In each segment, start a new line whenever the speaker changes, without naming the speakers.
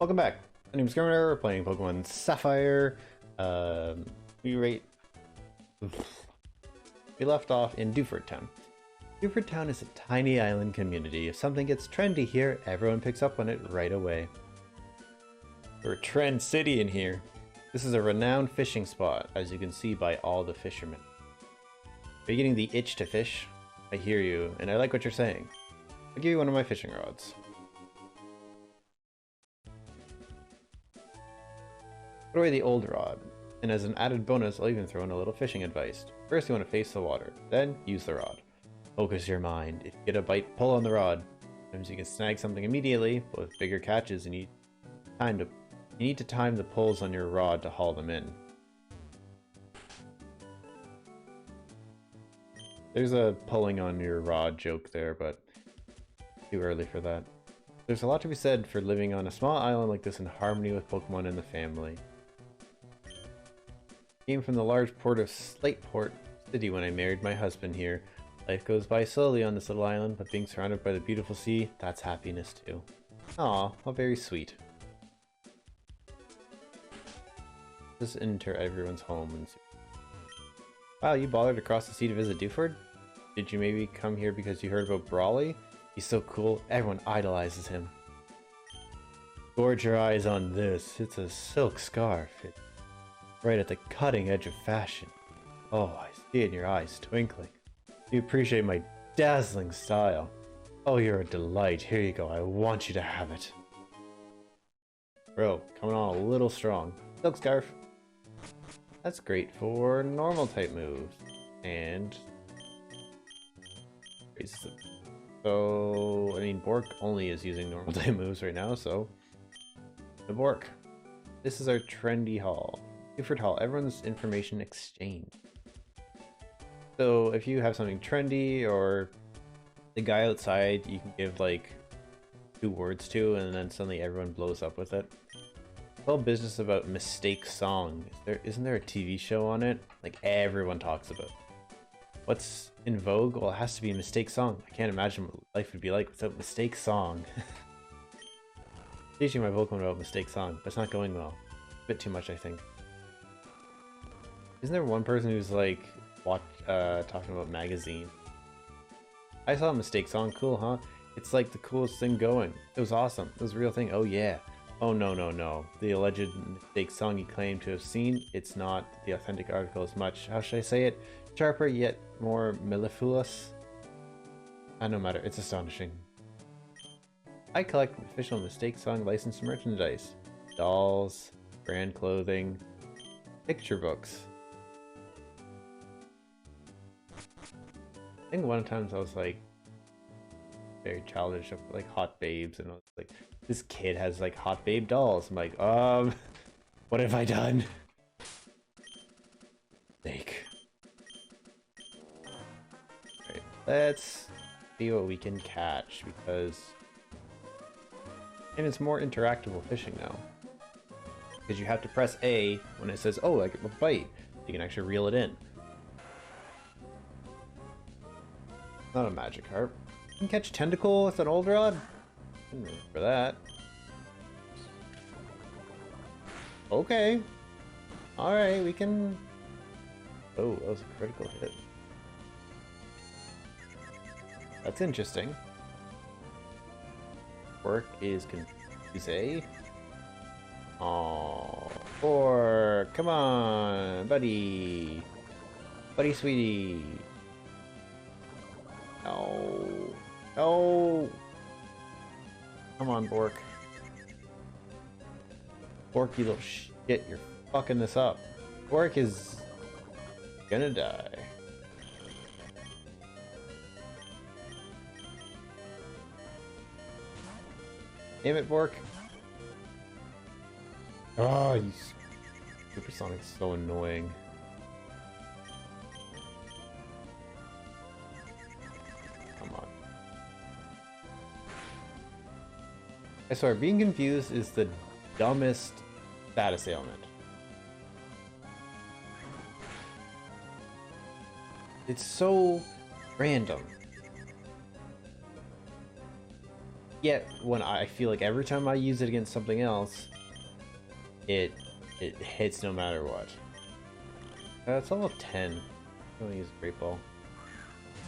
Welcome back. My name's Kurtimyr. We're playing Pokemon Sapphire. We rate. We left off in Dewford Town. Dewford Town is a tiny island community. If something gets trendy here, everyone picks up on it right away. We're a trend city in here. This is a renowned fishing spot, as you can see by all the fishermen. Are you getting the itch to fish? I hear you, and I like what you're saying. I'll give you one of my fishing rods. Put away the old rod, and as an added bonus, I'll even throw in a little fishing advice. First, you want to face the water, then use the rod. Focus your mind. If you get a bite, pull on the rod. Sometimes you can snag something immediately, but with bigger catches, you need to time the pulls on your rod to haul them in. There's a pulling on your rod joke there, but too early for that. There's a lot to be said for living on a small island like this in harmony with Pokemon in the family. Came from the large port of Slateport City when I married my husband here. Life goes by slowly on this little island, but being surrounded by the beautiful sea, that's happiness too. Aw, how very sweet. Just enter everyone's home and see. Wow, you bothered to cross the sea to visit Dewford? Did you maybe come here because you heard about Brawly? He's so cool, everyone idolizes him. Gorge your eyes on this. It's a silk scarf. It's right at the cutting edge of fashion. Oh, I see it in your eyes twinkling. You appreciate my dazzling style. Oh, you're a delight. Here you go. I want you to have it. Bro, coming on a little strong. Silk scarf. That's great for normal type moves. And raises the... So, I mean, Bork only is using normal type moves right now, so... The Bork. This is our trendy hall. Dewford Hall, everyone's information exchange. So if you have something trendy or the guy outside you can give like 2 words to and then suddenly everyone blows up with it. Well, business about Mistake Song. Isn't there a TV show on it? Like everyone talks about. What's in vogue? Well, it has to be Mistake Song. I can't imagine what life would be like without Mistake Song. Teaching my Pokemon about Mistake Song, but it's not going well. A bit too much, I think. Isn't there one person who's like talking about magazine? I saw a Mistake Song. Cool, huh? It's like the coolest thing going. It was awesome. It was a real thing. Oh yeah. Oh no. The alleged Mistake Song you claim to have seen, it's not the authentic article as much. How should I say it? Sharper yet more mellifluous. No matter. It's astonishing. I collect official Mistake Song licensed merchandise. Dolls, brand clothing, picture books. I think one of the times I was like very childish of like hot babes and I was like, this kid has like hot babe dolls. I'm like, what have I done? Snake. Alright, let's see what we can catch because and it's more interactable fishing now. Because you have to press A when it says, oh, I get a bite. You can actually reel it in. Not a Magikarp. You can catch Tentacle with an old rod? For that. Okay. Alright, we can... Oh, that was a critical hit. That's interesting. Work is confusing. Oh, or come on, buddy. Buddy sweetie. No. No. Come on, Bork. Bork, you little shit, you're fucking this up. Bork is gonna die. Damn it, Bork. Oh, you Supersonic's so annoying. Come on. I swear, being confused is the dumbest status ailment. It's so random. Yet when I feel like every time I use it against something else, it hits no matter what. It's level 10. I'm gonna use Great Ball.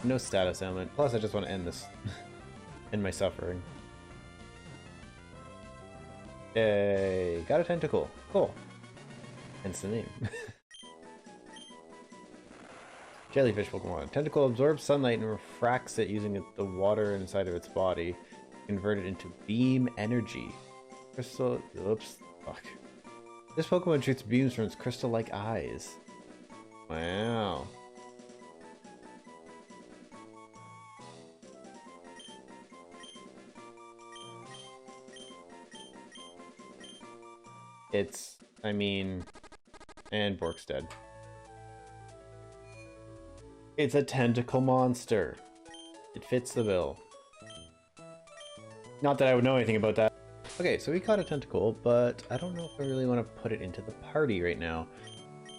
No status ailment. Plus, I just want to end this, end my suffering. Yay! Got a tentacle. Cool. Hence the name. Jellyfish Pokemon. Tentacle absorbs sunlight and refracts it using the water inside of its body. Convert it into beam energy. Crystal. Oops. Fuck. This Pokemon shoots beams from its crystal-like eyes. Wow. It's, I mean, and Bork's dead. It's a tentacle monster. It fits the bill. Not that I would know anything about that. Okay, so we caught a tentacle, but I don't know if I really want to put it into the party right now.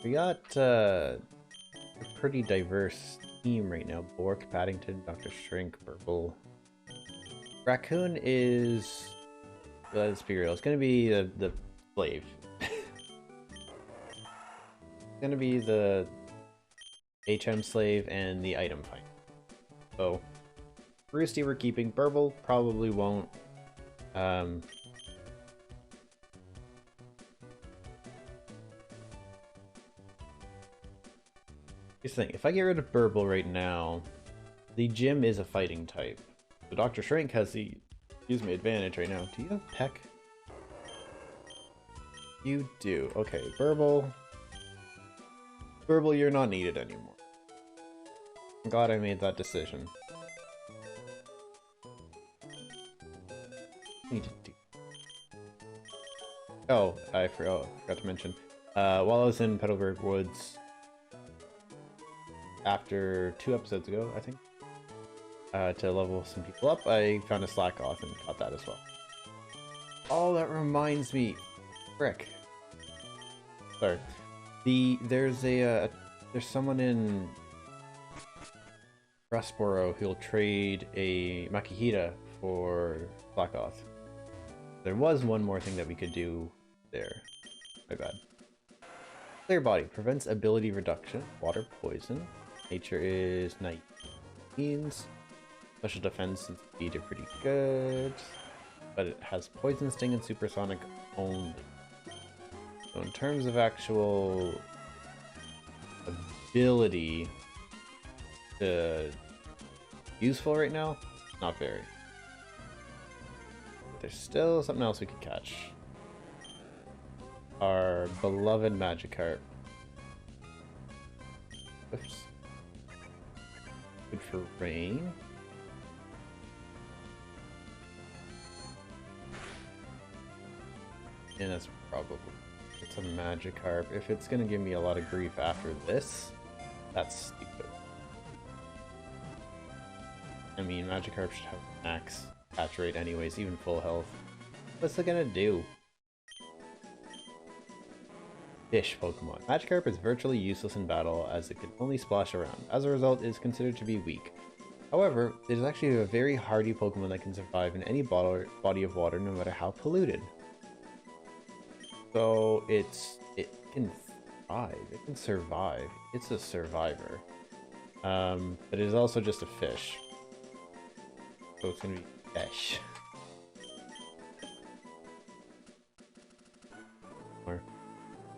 We got a pretty diverse team right now. Bork, Paddington, Dr. Shrink, Burble. Raccoon is... let's be real, it's gonna be the slave. It's gonna be the HM slave and the item fight. So, Roosty we're keeping. Burble probably won't. Here's the thing, if I get rid of Burble right now, the gym is a fighting type. So Dr. Shrink has the, excuse me, advantage right now. Do you have Peck? You do. Okay, Burble. Burble, you're not needed anymore. I'm glad I made that decision. Need to do. Oh, I forgot to mention. While I was in Petalburg Woods, after 2 episodes ago, I think, to level some people up, I found a Slackoth and caught that as well. Oh, that reminds me, frick. Sorry. There's someone in Rustboro who'll trade a Makihita for Slackoth. There was one more thing that we could do there. My bad. Clear Body prevents ability reduction, water poison. Nature is 19. Special defense and speed are pretty good, but it has poison, sting, and supersonic only. So in terms of actual ability to useful right now, not very. There's still something else we could catch. Our beloved Magikarp. Oops. Good for rain. And that's probably, it's a Magikarp. If it's gonna give me a lot of grief after this, that's stupid. I mean, Magikarp should have max catch rate anyways, even full health. What's it gonna do? Fish Pokemon. Magikarp is virtually useless in battle as it can only splash around. As a result, it is considered to be weak. However, it is actually a very hardy Pokemon that can survive in any body of water no matter how polluted. So it can thrive, it can survive. It's a survivor. But it is also just a fish. So it's gonna be fish.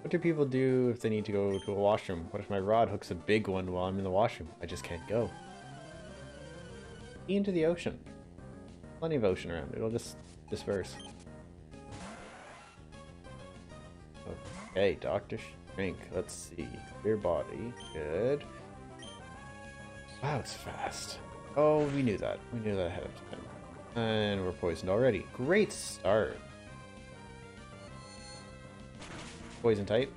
What do people do if they need to go to a washroom? What if my rod hooks a big one while I'm in the washroom? I just can't go. Into the ocean. Plenty of ocean around. It'll just disperse. Okay, Dr. Shrink. Let's see. Your body. Good. Wow, it's fast. Oh, we knew that. We knew that ahead of time. And we're poisoned already. Great start. Poison type.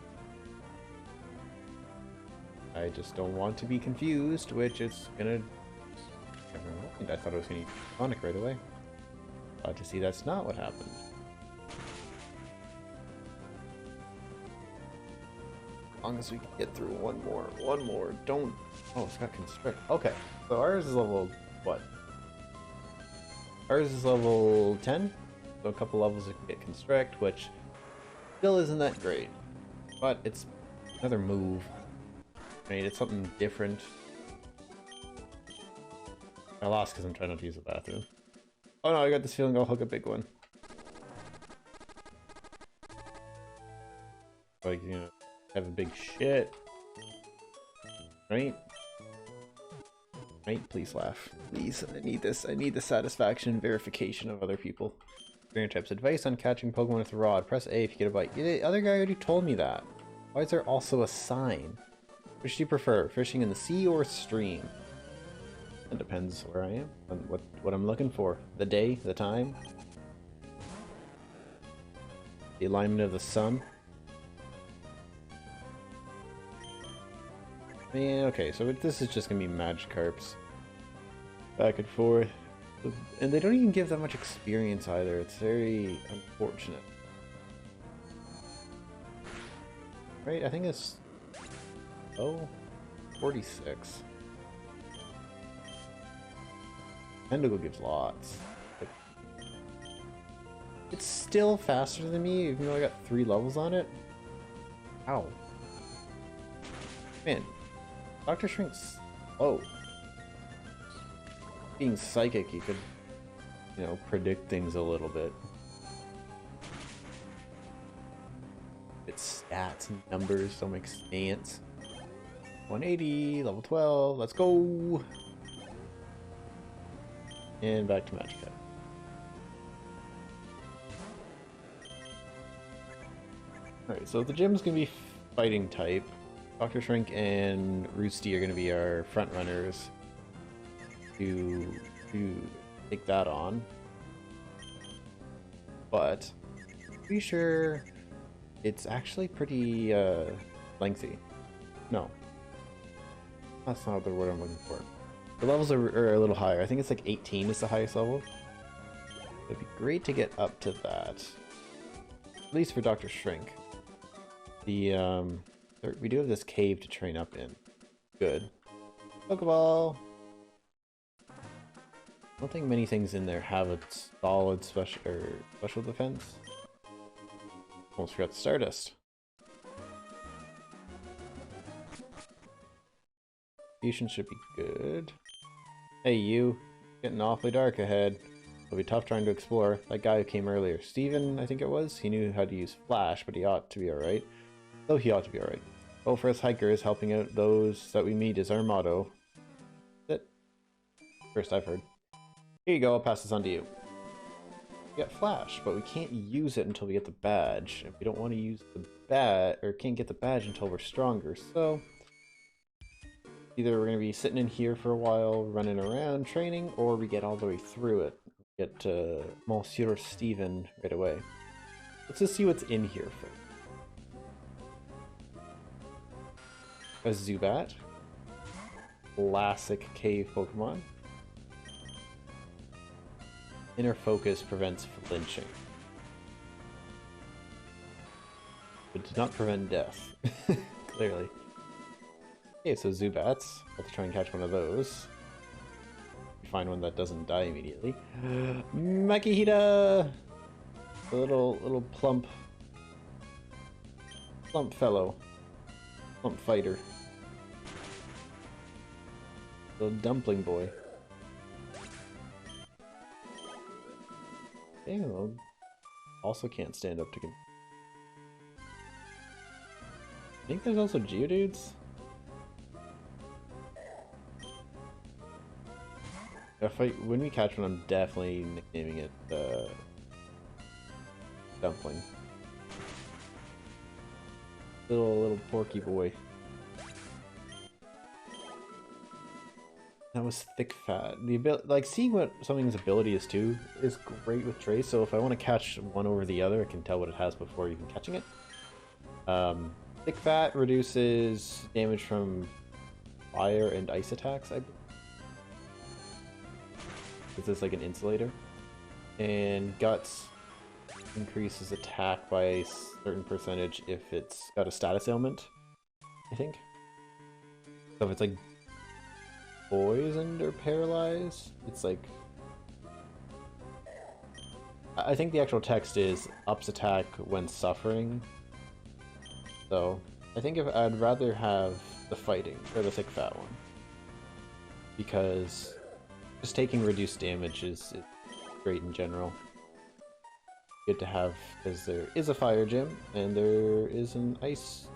I just don't want to be confused, which it's gonna... I thought it was gonna use Sonic right away. Glad to see that's not what happened. As long as we can get through one more, don't... Oh, it's got Constrict. Okay, so ours is level, what? Ours is level 10, so a couple levels it can get Constrict, which still isn't that great. But it's another move. Right? It's something different. I lost because I'm trying not to use the bathroom. Oh no, I got this feeling I'll hook a big one. Like, you know, have a big shit. Right? Right? Please laugh. Please, I need this. I need the satisfaction verification of other people. Trainer types. Advice on catching Pokemon with a rod. Press A if you get a bite. The other guy already told me that. Why is there also a sign? Which do you prefer? Fishing in the sea or stream? It depends where I am and what I'm looking for. The day, the time, the alignment of the sun. Man, okay, so this is just gonna be Magikarps. Back and forth. And they don't even give that much experience either. It's very unfortunate. Right, I think it's... Oh, 46. Mendigo gives lots. It's still faster than me, even though I got 3 levels on it. Ow. Man, Dr. Shrink's slow. Being psychic, you could, you know, predict things a little bit. It's stats and numbers don't make sense. 180, level 12, let's go! And back to Magikarp. Alright, so the gym's gonna be fighting type. Dr. Shrink and Roosty are gonna be our front runners to take that on. But pretty sure it's actually pretty lengthy. No. That's not the word I'm looking for. The levels are a little higher. I think it's like 18 is the highest level. It'd be great to get up to that. At least for Dr. Shrink. The we do have this cave to train up in. Good. Pokeball! I don't think many things in there have a solid special defense. Almost forgot the Stardust. Fusion should be good. Hey you, getting awfully dark ahead. It'll be tough trying to explore. That guy who came earlier, Steven, I think it was, he knew how to use Flash, but he ought to be alright. So he ought to be alright. Well, for us hikers, helping out those that we meet is our motto. That's it. First I've heard. Here you go, I'll pass this on to you. We got Flash, but we can't use it until we get the badge. And we don't want to use the badge, or can't get the badge until we're stronger, so... Either we're going to be sitting in here for a while, running around, training, or we get all the way through it. Get Monsieur Steven right away. Let's just see what's in here first. A Zubat. Classic cave Pokemon. Inner Focus prevents flinching. But did not prevent death. Clearly. Okay, so Zubats. Let's try and catch one of those. Find one that doesn't die immediately. Makihita! A little plump fellow. Plump fighter. Little dumpling boy. Dang, though. Also can't stand up to... I think there's also Geodudes? When we catch one, I'm definitely nicknaming it Dumpling. Little porky boy. That was thick fat. The ability, like seeing what something's ability is too, is great with Trace. So if I want to catch one over the other, I can tell what it has before even catching it. Thick fat reduces damage from fire and ice attacks, I believe. Is this like an insulator? And Guts increases attack by a certain percentage if it's got a status ailment, I think. So if it's like poisoned or paralyzed, it's like I think the actual text is ups attack when suffering. So I think if I'd rather have the fighting or the thick fat one, because just taking reduced damage is great in general. Good to have, because there is a fire gym and there is an ice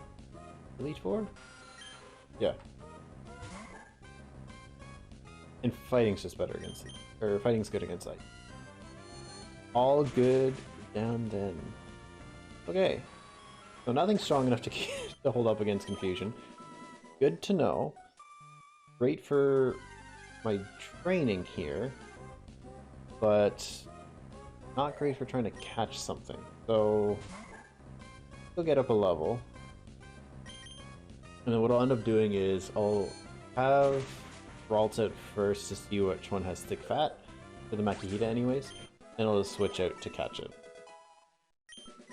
Elite Four? Yeah. And fighting's just better against it. Or fighting's good against ice. All good down then. Okay. So nothing strong enough to to hold up against confusion. Good to know. Great for my training here. But not great for trying to catch something. So we'll get up a level. And then what I'll end up doing is I'll have Ralts out first to see which one has thick fat for the Makihita anyways, and I'll just switch out to catch it.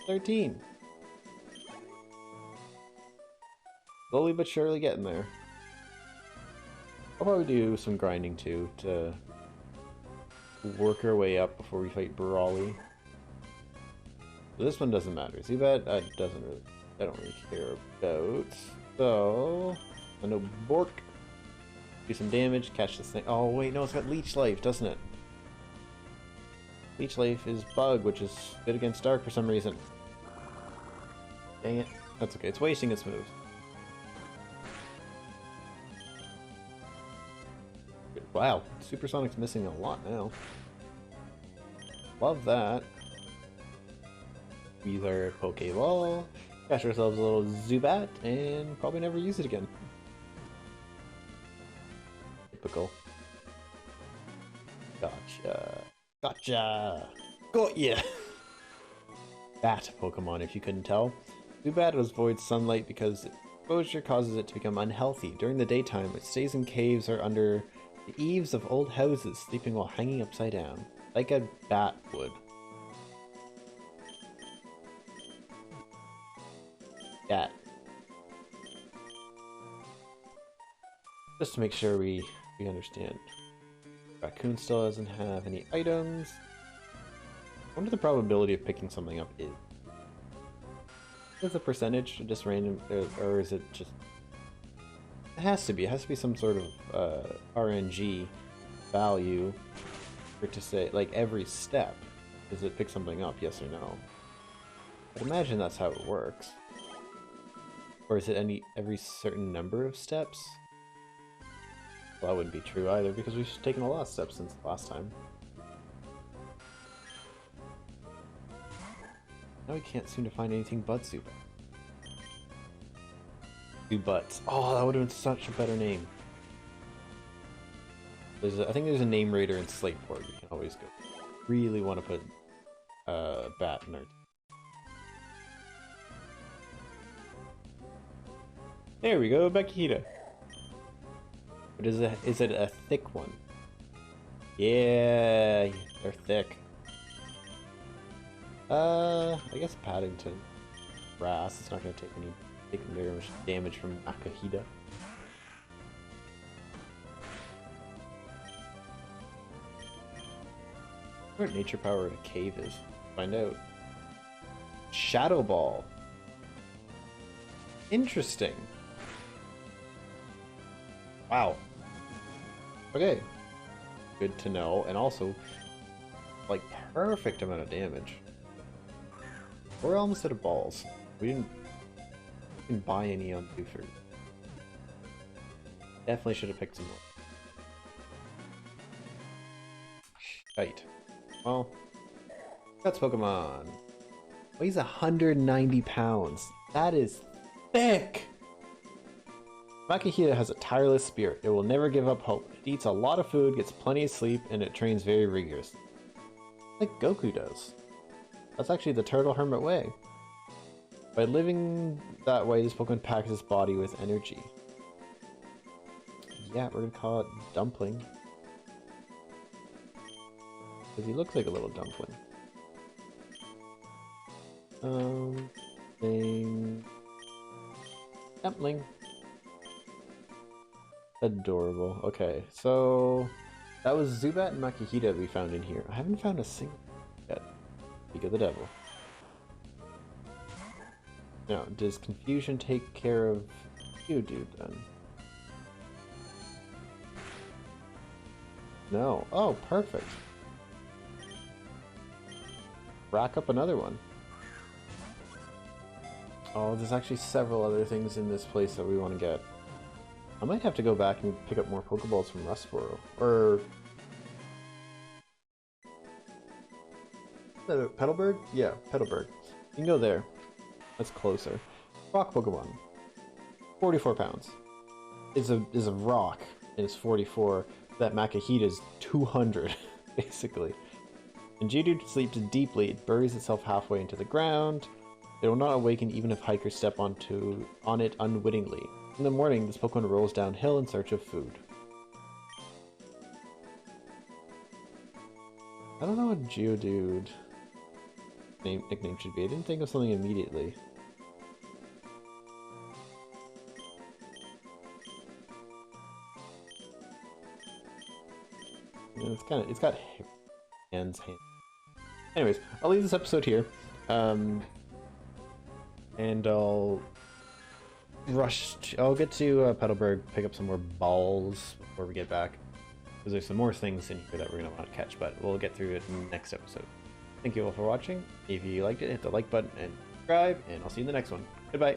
13! Slowly but surely getting there. I'll probably do some grinding too to work our way up before we fight Brawly. So this one doesn't matter. Zubat I don't really care about. So I know Bork. Do some damage, catch this thing. Oh wait, no, it's got Leech Life, doesn't it? Leech Life is Bug, which is good against Dark for some reason. Dang it. That's okay, it's wasting its moves. Wow, Supersonic's missing a lot now. Love that. Use our Pokeball, catch ourselves a little Zubat, and probably never use it again. Typical. Gotcha. Gotcha! Got ya! That Pokemon, if you couldn't tell. Zubat avoids sunlight because exposure causes it to become unhealthy. During the daytime, it stays in caves or under the eaves of old houses, sleeping while hanging upside down, like a bat would. Bat. Just to make sure we understand. Raccoon still doesn't have any items. I wonder the probability of picking something up is. Is the percentage just random, or is it just... It has to be. It has to be some sort of RNG value for it to say, like, every step. Does it pick something up, yes or no? I'd imagine that's how it works. Or is it every certain number of steps? Well, that wouldn't be true either, because we've taken a lot of steps since last time. Now we can't seem to find anything but Zubat. Butts. Oh, that would have been such a better name. I think there's a name raider in Slateport. You can always go. Really want to put bat in our. There we go, Makihita. But is it a thick one? Yeah, they're thick. I guess Paddington. Grass. It's not gonna take very much damage from Makihita. What nature power in a cave is? Find out. Shadow Ball. Interesting. Wow. Okay. Good to know, and also, like, perfect amount of damage. We're almost out of balls. We didn't buy any on Dewford. Definitely should have picked some more. Right. Well, that's Pokemon. Weighs 190 pounds. That is thick! Makihita has a tireless spirit. It will never give up hope. It eats a lot of food, gets plenty of sleep, and it trains very rigorously. Like Goku does. That's actually the Turtle Hermit way. By living that way, this Pokemon packs its body with energy. Yeah, we're gonna call it Dumpling. Because he looks like a little dumpling. Dumpling. Adorable. Okay, so that was Zubat and Makihita we found in here. I haven't found a single yet. of the devil. Now, does confusion take care of you, dude, then? No. Oh, perfect. Rack up another one. Oh, there's actually several other things in this place that we want to get. I might have to go back and pick up more Pokeballs from Rustboro. Or... Petalburg? Yeah, Petalburg. You can go there. That's closer. Rock Pokemon. 44 pounds. Is a rock, and it's 44. That Makahita is 200, basically. When Geodude sleeps deeply, it buries itself halfway into the ground. It will not awaken even if hikers step on it unwittingly. In the morning, this Pokemon rolls downhill in search of food. I don't know what Geodude nickname should be. I didn't think of something immediately. It's got hands. Anyways, I'll leave this episode here. And I'll get to Petalburg, pick up some more balls before we get back. Because there's some more things in here that we're going to want to catch, but we'll get through it in the next episode. Thank you all for watching. If you liked it, hit the like button and subscribe, and I'll see you in the next one. Goodbye.